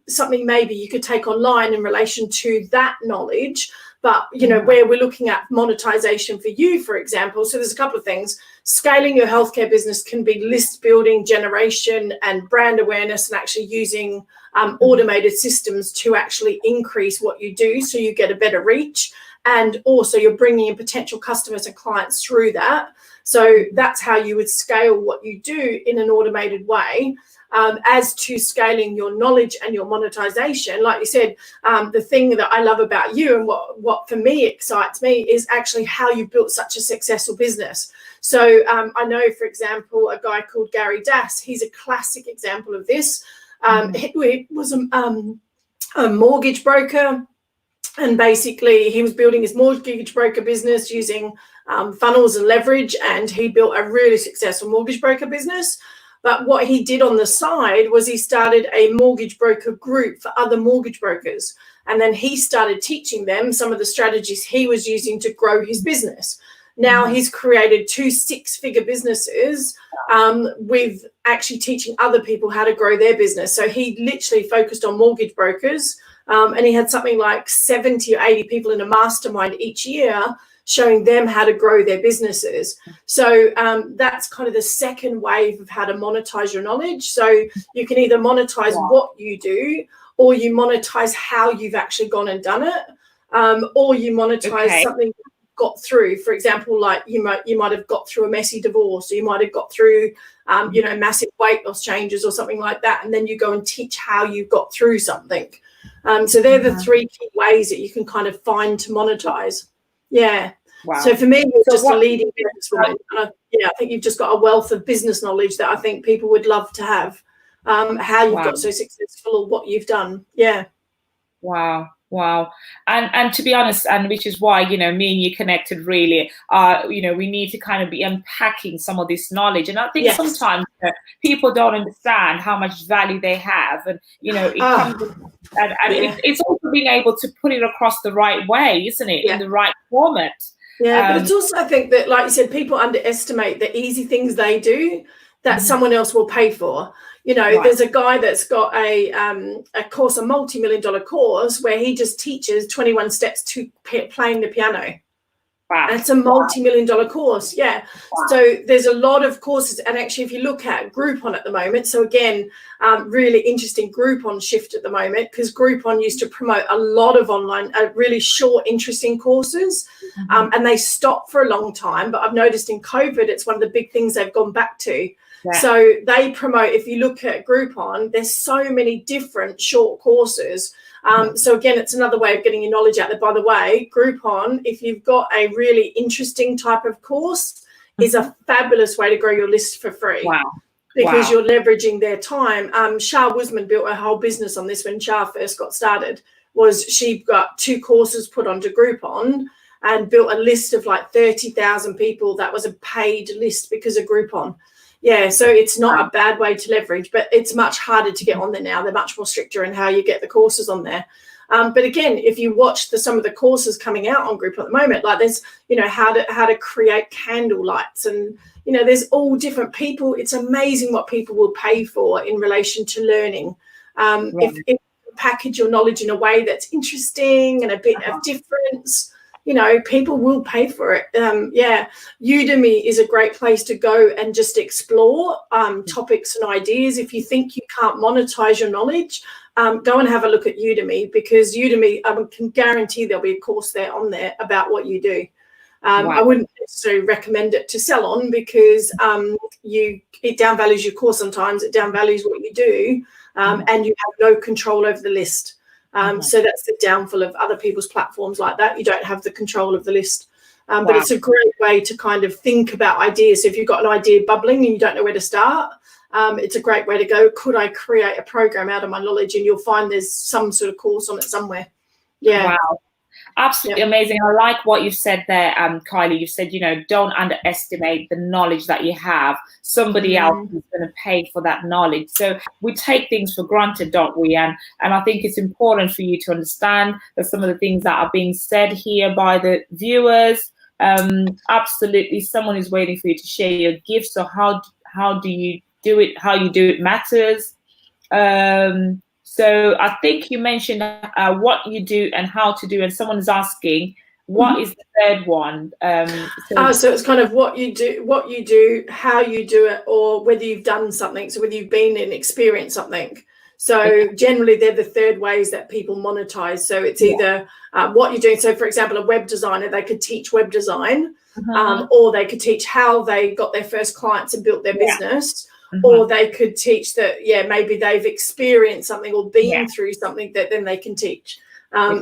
something maybe you could take online in relation to that knowledge. But, you know, where we're looking at monetization for you, for example, so there's a couple of things. Scaling your healthcare business can be list building, generation, and brand awareness, and actually using automated systems to actually increase what you do so you get a better reach. And also you're bringing in potential customers and clients through that. So that's how you would scale what you do in an automated way. As to scaling your knowledge and your monetization, like you said, the thing that I love about you and what for me excites me is actually how you built such a successful business. So I know, for example, a guy called Gary Dass. He's a classic example of this. He was a mortgage broker. And basically, he was building his mortgage broker business using funnels and leverage, and he built a really successful mortgage broker business. But what he did on the side was he started a mortgage broker group for other mortgage brokers. And then he started teaching them some of the strategies he was using to grow his business. Now he's created 2 6-figure businesses with actually teaching other people how to grow their business. So he literally focused on mortgage brokers. And he had something like 70 or 80 people in a mastermind each year showing them how to grow their businesses. So that's kind of the second wave of how to monetize your knowledge. So you can either monetize what you do, or you monetize how you've actually gone and done it. or you monetize Okay. something you got through. For example, like you might have got through a messy divorce, or you might have got through massive weight loss changes or something like that, and then you go and teach how you got through something. So they're the three key ways that you can kind of find to monetize. Yeah. Wow. So for me, you're So just a leading businesswoman. I think you've just got a wealth of business knowledge that I think people would love to have. How you've got so successful, or what you've done. Yeah. Wow. And to be honest, and which is why, me and you connected really, we need to kind of be unpacking some of this knowledge. And I think sometimes people don't understand how much value they have. And, it comes, and it's also being able to put it across the right way, isn't it? In the right format. Yeah, but it's also, I think that, like you said, people underestimate the easy things they do that someone else will pay for. There's a guy that's got a course, a multi-million-dollar course, where he just teaches 21 steps to playing the piano. Wow. And it's a multi-million-dollar course. Yeah. Wow. So there's a lot of courses. And actually, if you look at Groupon at the moment, so again, really interesting Groupon shift at the moment, because Groupon used to promote a lot of online, really short, interesting courses. And they stopped for a long time. But I've noticed in COVID, it's one of the big things they've gone back to. Yeah. So they promote, if you look at Groupon, there's so many different short courses. So again, it's another way of getting your knowledge out there. By the way, Groupon, if you've got a really interesting type of course, is a fabulous way to grow your list for free. Wow. Because you're leveraging their time. Shah Wuzman built a whole business on this when Shah first got started. Was she got 2 courses put onto Groupon and built a list of like 30,000 people. That was a paid list because of Groupon. Yeah, so it's not a bad way to leverage, but it's much harder to get on there now. They're much more stricter in how you get the courses on there. But again, if you watch some of the courses coming out on Groupon at the moment, like there's, how to create candle lights, and, there's all different people. It's amazing what people will pay for in relation to learning. If you package your knowledge in a way that's interesting and a bit of difference, people will pay for it. Udemy is a great place to go and just explore topics and ideas. If you think you can't monetize your knowledge, go and have a look at Udemy, because Udemy, I can guarantee there'll be a course on there about what you do. I wouldn't necessarily recommend it to sell on, because it downvalues your course sometimes. It downvalues what you do, and you have no control over the list. So that's the downfall of other people's platforms like that. You don't have the control of the list. But it's a great way to kind of think about ideas. So if you've got an idea bubbling and you don't know where to start, it's a great way to go, could I create a program out of my knowledge? And you'll find there's some sort of course on it somewhere. Yeah. Wow. Absolutely amazing. I like what you said there, Kylie. You said, don't underestimate the knowledge that you have. Somebody else is going to pay for that knowledge. So we take things for granted, don't we? And I think it's important for you to understand that some of the things that are being said here by the viewers, absolutely, someone is waiting for you to share your gifts. So how do you do it? How you do it matters. So I think you mentioned what you do and how to do, and someone is asking, what is the third one? So it's kind of what you do, how you do it, or whether you've done something. So whether you've been and experienced something. So generally, they're the third ways that people monetize. So it's either what you're doing. So for example, a web designer, they could teach web design, or they could teach how they got their first clients and built their business. Or they could teach that, maybe they've experienced something or been through something that then they can teach.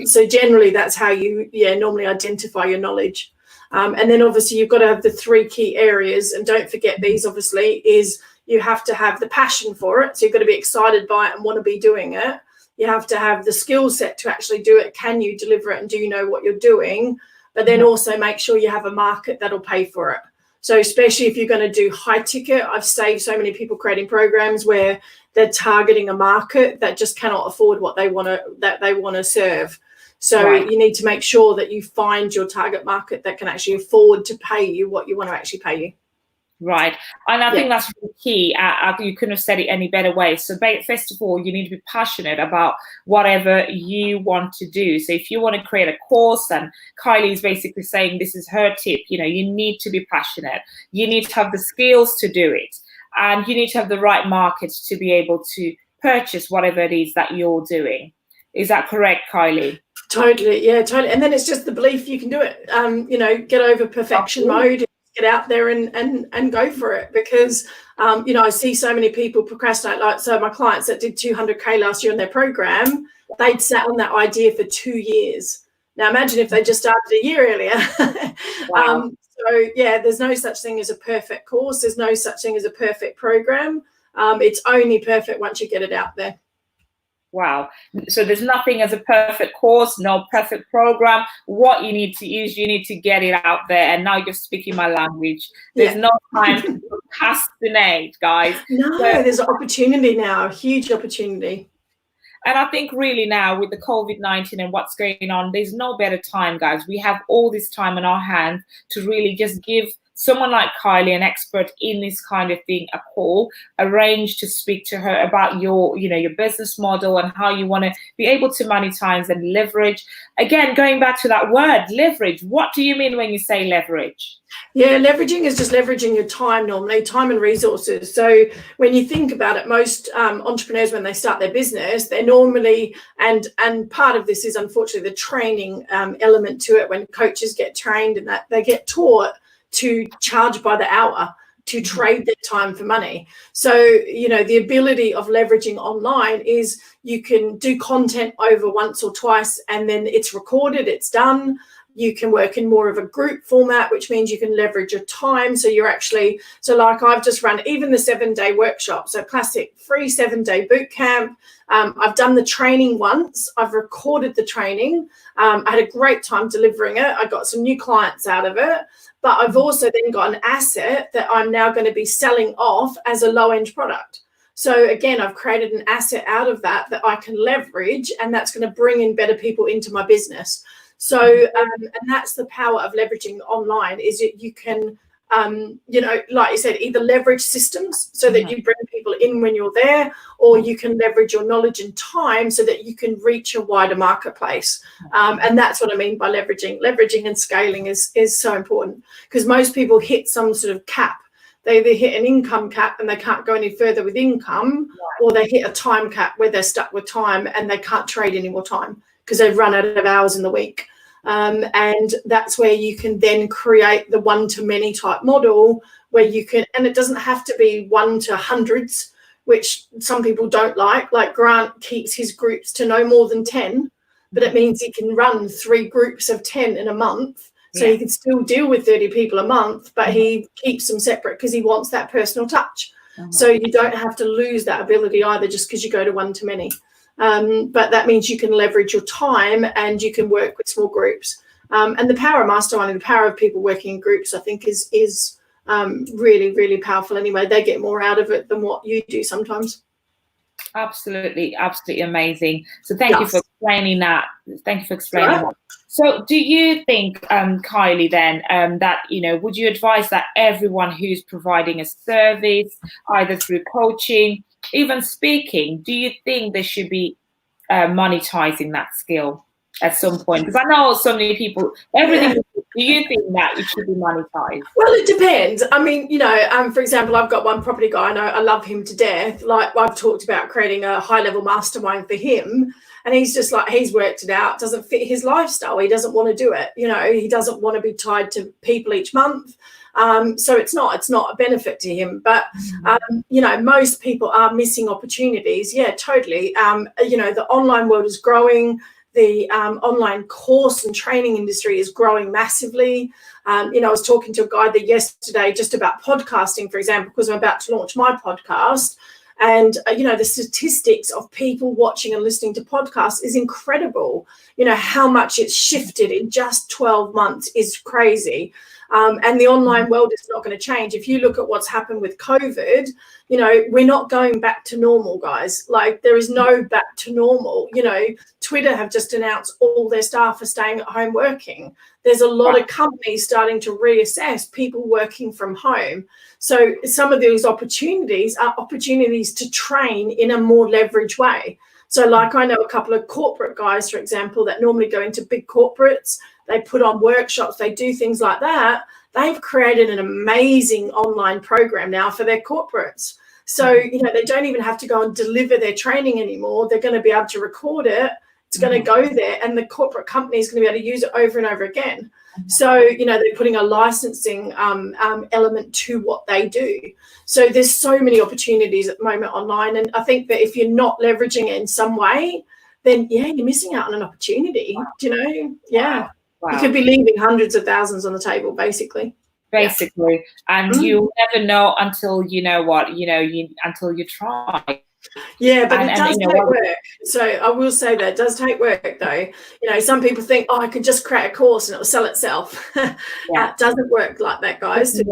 So generally, that's how you normally identify your knowledge. And then obviously you've got to have the 3 key areas. And don't forget these, obviously, is you have to have the passion for it. So you've got to be excited by it and want to be doing it. You have to have the skill set to actually do it. Can you deliver it, and do you know what you're doing? But then also make sure you have a market that'll pay for it. So especially if you're going to do high ticket, I've saved so many people creating programs where they're targeting a market that just cannot afford what they want to serve. So you need to make sure that you find your target market that can actually afford to pay you what you want to actually pay you. Right. And I think that's really key. You couldn't have said it any better way. So first of all, you need to be passionate about whatever you want to do. So if you want to create a course, and Kylie is basically saying this is her tip, you need to be passionate. You need to have the skills to do it. And you need to have the right market to be able to purchase whatever it is that you're doing. Is that correct, Kylie? Totally, yeah, totally. And then it's just the belief you can do it. Get over perfection mode, get out there and go for it. Because I see so many people procrastinate. Like, so my clients that did 200K last year in their program, they'd sat on that idea for 2 years. Now imagine if they just started a year earlier. Wow. So yeah, there's no such thing as a perfect course. There's no such thing as a perfect program. It's only perfect once you get it out there. Wow. So there's nothing as a perfect course, no perfect program. What you need to use, you need to get it out there. And now you're speaking my language. There's no time to procrastinate, guys. No, there's an opportunity now, a huge opportunity. And I think really now with the COVID-19 and what's going on, there's no better time, guys. We have all this time in our hands to really just give someone like Kylie, an expert in this kind of thing, a call, arrange to speak to her about your business model and how you want to be able to monetize and leverage. Again, going back to that word, leverage. What do you mean when you say leverage? Yeah, leveraging is just leveraging your time normally, time and resources. So when you think about it, most entrepreneurs, when they start their business, they're normally, and part of this is unfortunately the training element to it, when coaches get trained and that they get taught to charge by the hour, to trade their time for money. So, the ability of leveraging online is you can do content over once or twice and then it's recorded, it's done. You can work in more of a group format, which means you can leverage your time. So like I've just run even the 7-day workshop. So classic free 7-day boot camp. I've done the training once. I've recorded the training. I had a great time delivering it. I got some new clients out of it. But I've also then got an asset that I'm now going to be selling off as a low-end product. So again, I've created an asset out of that I can leverage, and that's going to bring in better people into my business. So, and that's the power of leveraging online, is that you can, like you said, either leverage systems so that you bring people in when you're there, or you can leverage your knowledge and time so that you can reach a wider marketplace. And that's what I mean by leveraging. Leveraging and scaling is so important, because most people hit some sort of cap. They either hit an income cap and they can't go any further with income, or they hit a time cap where they're stuck with time and they can't trade any more time because they've run out of hours in the week. And that's where you can then create the one-to-many type model, where you can, and it doesn't have to be 1 to hundreds, which some people don't like. Like Grant keeps his groups to no more than 10, but it means he can run 3 groups of 10 in a month. So he can still deal with 30 people a month, but he keeps them separate because he wants that personal touch. So you don't have to lose that ability either just because you go to one-to-many. But that means you can leverage your time and you can work with small groups. And the power of mastermind and the power of people working in groups, I think, is really, really powerful anyway. They get more out of it than what you do sometimes. Absolutely, absolutely amazing. So thank you for explaining that. Thank you for explaining that. So do you think, Kylie, then, that, would you advise that everyone who's providing a service, either through coaching, even speaking, do you think they should be monetizing that skill at some point? Because I know so many people, everything. Do you think that it should be monetized? Well, it depends. I mean, for example, I've got one property guy. I love him to death. Like, I've talked about creating a high-level mastermind for him, and he's just like, he's worked it out. Doesn't fit his lifestyle. He doesn't want to do it. He doesn't want to be tied to people each month. So it's not a benefit to him. But most people are missing opportunities. Yeah, totally. The online world is growing. The online course and training industry is growing massively. I was talking to a guy there yesterday just about podcasting, for example, because I'm about to launch my podcast. And, the statistics of people watching and listening to podcasts is incredible. How much it's shifted in just 12 months is crazy. And the online world is not going to change. If you look at what's happened with COVID, we're not going back to normal, guys. Like, there is no back to normal. Twitter have just announced all their staff are staying at home working. There's a lot of companies starting to reassess people working from home. So some of these opportunities are opportunities to train in a more leveraged way. So like, I know a couple of corporate guys, for example, that normally go into big corporates. They put on workshops, they do things like that. They've created an amazing online program now for their corporates. So, they don't even have to go and deliver their training anymore. They're going to be able to record it. It's It's going to go there, and the corporate company is going to be able to use it over and over again. So, you know, they're putting a licensing element to what they do. So there's so many opportunities at the moment online. And I think that if you're not leveraging it in some way, then, yeah, you're missing out on an opportunity. Do you know? Yeah. Wow. You could be leaving hundreds of thousands on the table, basically. And you'll never know until until you try. Yeah, but it does take work. So I will say that it does take work, though. You know, some people think, oh, I can just create a course and it'll sell itself. It doesn't work like that, guys. So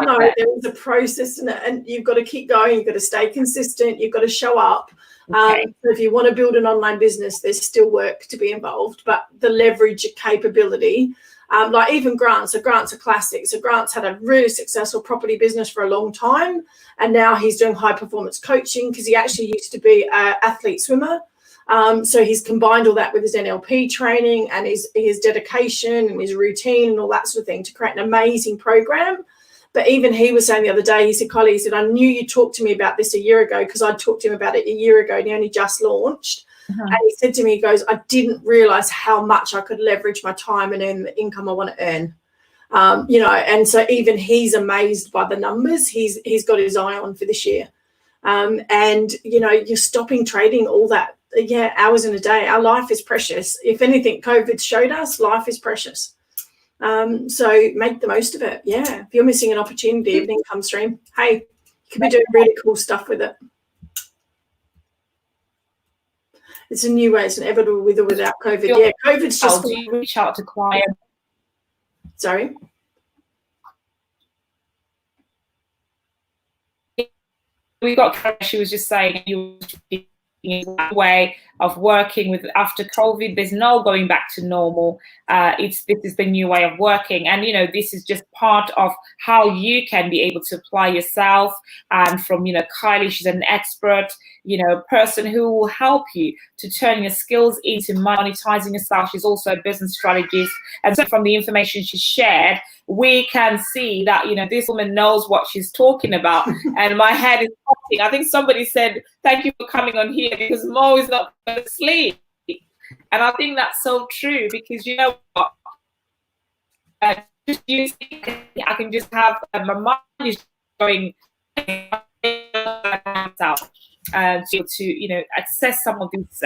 there is a process in it, and you've got to keep going. You've got to stay consistent. You've got to show up. So if you want to build an online business, there's still work to be involved, but the leverage capability, like even Grant. So Grant's a classic. So Grant's had a really successful property business for a long time, and now he's doing high performance coaching because he actually used to be an athlete swimmer. So he's combined all that with his NLP training and his dedication and his routine and all that sort of thing to create an amazing program. But even he was saying the other day, he said, Kylie, he said, I knew you talked to me about this a year ago because I talked to him about it a year ago and he only just launched. And he said to me, he goes, I didn't realize how much I could leverage my time and earn the income I want to earn. You know, and so even he's amazed by the numbers he's got his eye on for this year. And, you know, you're stopping trading all that, hours in a day. Our life is precious. If anything, COVID showed us life is precious. So make the most of it. Yeah. If you're missing an opportunity, an income stream, hey, you could be doing really cool stuff with it. It's a new way. It's inevitable with or without COVID. Yeah, COVID's just. Do you reach out to clients? Sorry. We got. She was just saying you way of working with after COVID. There's no going back to normal. This is the new way of working, and you know this is just part of how you can be able to apply yourself. And from Kylie, she's an expert, person who will help you to turn your skills into monetizing yourself. She's also a business strategist, and so from the information she shared, we can see that this woman knows what she's talking about. And my head is popping. I think somebody said, "Thank you for coming on here because Mo is not going to sleep." And I think that's so true because you know what? Just using, I can just have my mind is going out to access some of these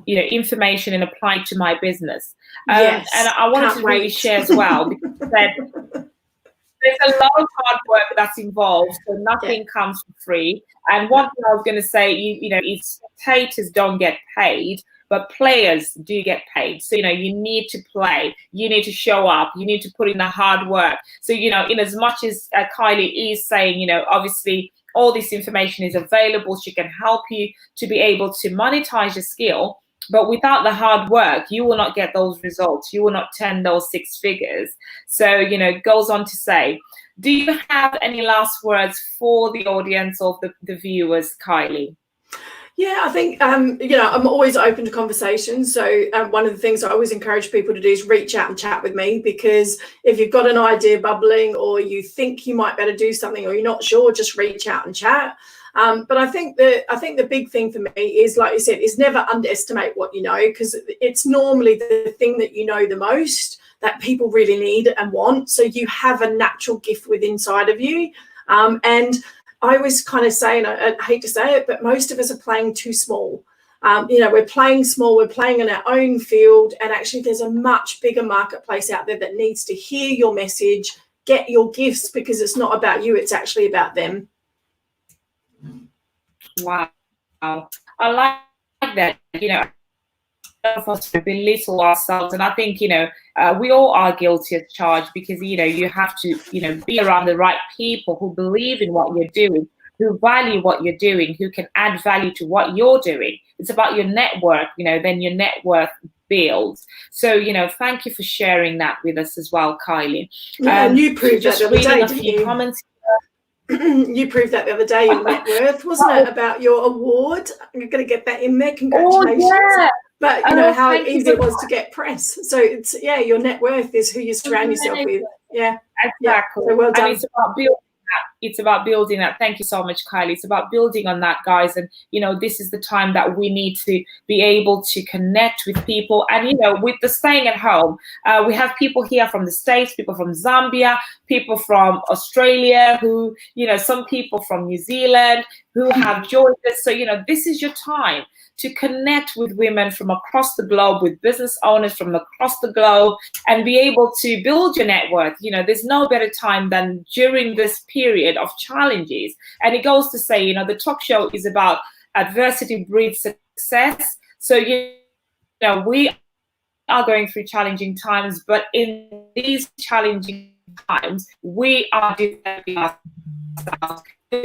information and apply it to my business. And I wanted to really share as well because there's a lot of hard work that's involved, so nothing comes for free. And one thing I was going to say, is spectators don't get paid, but players do get paid. So, you need to play, you need to show up, you need to put in the hard work. So, in as much as Kylie is saying, obviously all this information is available, she can help you to be able to monetize your skill. But without the hard work, you will not get those results. You will not turn those six figures. So, it goes on to say, do you have any last words for the audience or the viewers, Kylie? Yeah, I think, I'm always open to conversations. So one of the things I always encourage people to do is reach out and chat with me, because if you've got an idea bubbling or you think you might better do something or you're not sure, just reach out and chat. But I think the big thing for me is, like you said, is never underestimate what you know, because it's normally the thing that you know the most that people really need and want. So you have a natural gift within inside of you. And I always kind of say, and I hate to say it, but most of us are playing too small. We're playing small, we're playing in our own field, and actually there's a much bigger marketplace out there that needs to hear your message, get your gifts, because it's not about you, it's actually about them. Wow. I like that, of us to belittle ourselves. And I think, we all are guilty as charged, because, you have to, be around the right people who believe in what you're doing, who value what you're doing, who can add value to what you're doing. It's about your network, then your net worth builds. So, thank you for sharing that with us as well, Kylie. And you proved that the other day, a few comments. You proved that the other day, your net worth, wasn't it, about your award? You're going to get that in there. Congratulations. Oh, yeah. But how easy it was to get press. So it's, your net worth is who you surround yourself with. Yeah. Exactly. So well done. And it's about building it's about building that. Thank you so much, Kylie. It's about building on that, guys. And, you know, this is the time that we need to be able to connect with people. And, you know, with the staying at home, we have people here from the States, people from Zambia, people from Australia, who, you know, some people from New Zealand who have joined us. So, you know, this is your time to connect with women from across the globe, with business owners from across the globe, and be able to build your net worth. You know, there's no better time than during this period of challenges. And it goes to say, you know, the talk show is about adversity breeds success. So, you know, we are going through challenging times, but in these challenging times, we are developing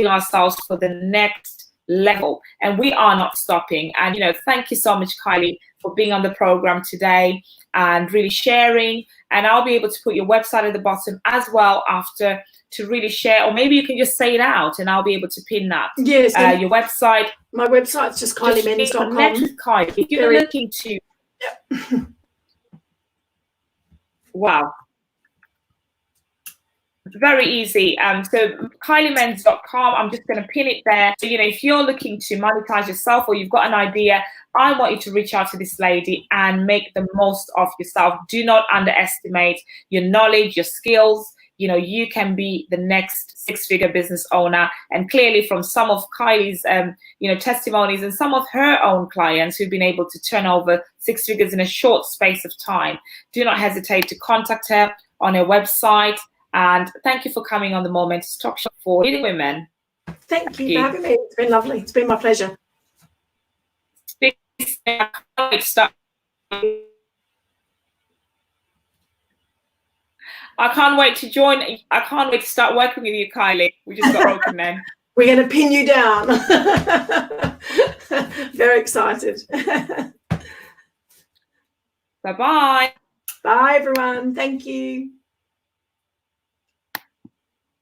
ourselves for the next level, and we are not stopping. And, you know, thank you so much, Kylie, for being on the program today and really sharing. And I'll be able to put your website at the bottom as well after, to really share, or maybe you can just say it out and I'll be able to pin that. Yes. Your website. My website's just kyliemenz.com. Connect with Kylie if you're looking to. Yep. Wow. Very easy. So kyliemenz.com, I'm just going to pin it there. So, you know, if you're looking to monetize yourself or you've got an idea, I want you to reach out to this lady and make the most of yourself. Do not underestimate your knowledge, your skills. You know, you can be the next six-figure business owner. And clearly from some of Kylie's, you know, testimonies and some of her own clients who've been able to turn over six figures in a short space of time, do not hesitate to contact her on her website. And thank you for coming on the Momentors Talk Show for Leading Women. Thank you for having me. It's been lovely. It's been my pleasure. I can't wait to join. I can't wait to start working with you, Kylie. We just got broken then. We're going to pin you down. Very excited. Bye-bye. Bye, everyone. Thank you.